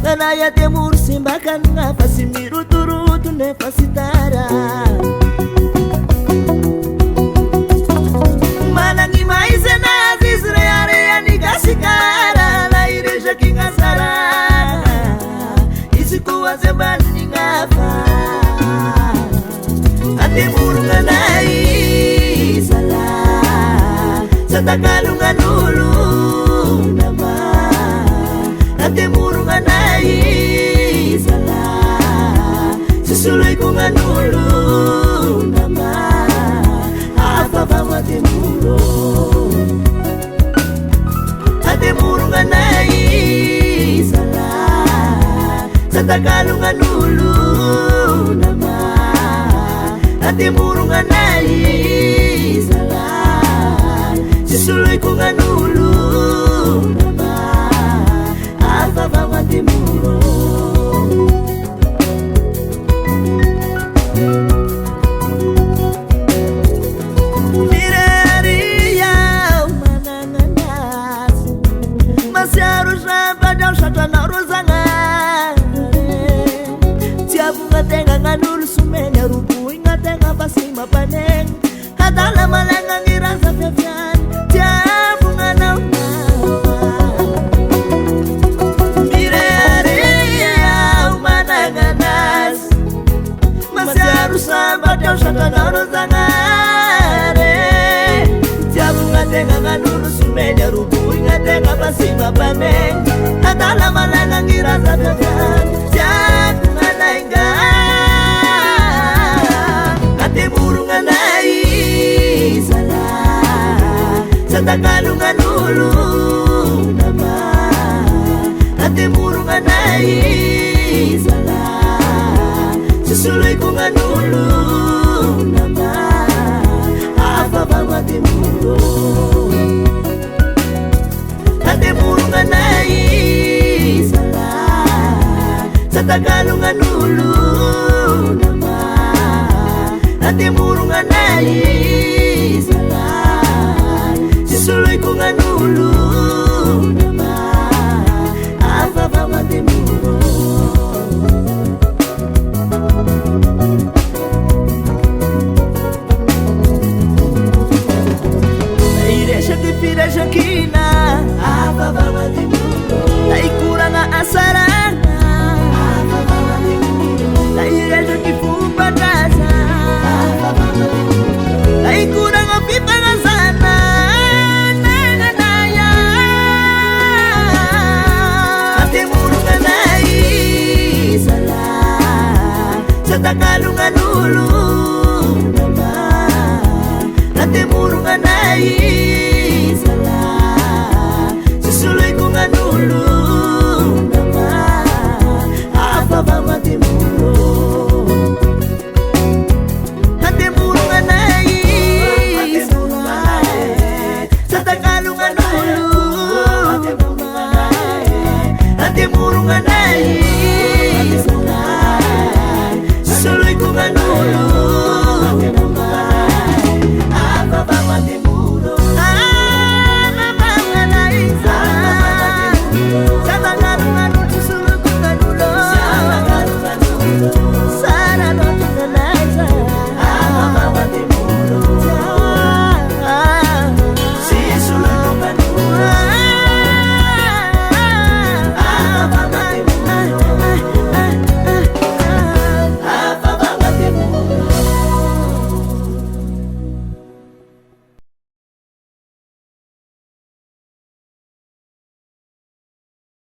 Ganaya temur simbakan ngapa si mirutu-rutu nefasitara Manangi maizena zizre area nigasikara La ireja kingasara Isikuwa zebani ngapa Atemur ganai sala Satakalungan ulu nama Atemur ganai sala Susuloy ko nga nulo nama Apapa temuro Atemur ganai sala Satakalungan ulu nama Atemur ganai sala Susuloy ko nga nulo nama Apapa temuro Masima paneng Hatala malengang irasa fiafian Tiapu nganau Mire-area umananganas Masih harus sabar Jauh syatan harus zangare Tiapu ngatengangan urus Meja rubu ingateng masima paneng Hatala malengang irasa fiafian Tiapu nganau Temurungan ai sala Satakalungan ulu nama Temurungan ai sala Susuloy ko nga ulu nama Apapa temuro Temurungan ai sala Satakalungan ulu nama Temurungan ai sala Susuloy ko nga nulo nama Apapa temuro Naire siya kipira siya kina Apapa temuro Naikura nga asarang Apapa temuro Naire siya kipupa kasa Ay kurang api pangasana Nanganaya Atemurungan ay sala Satakalungan ulu nama Atemurungan ay sala Susuloy ko nga ulu nama Apapa matemuro Temurungan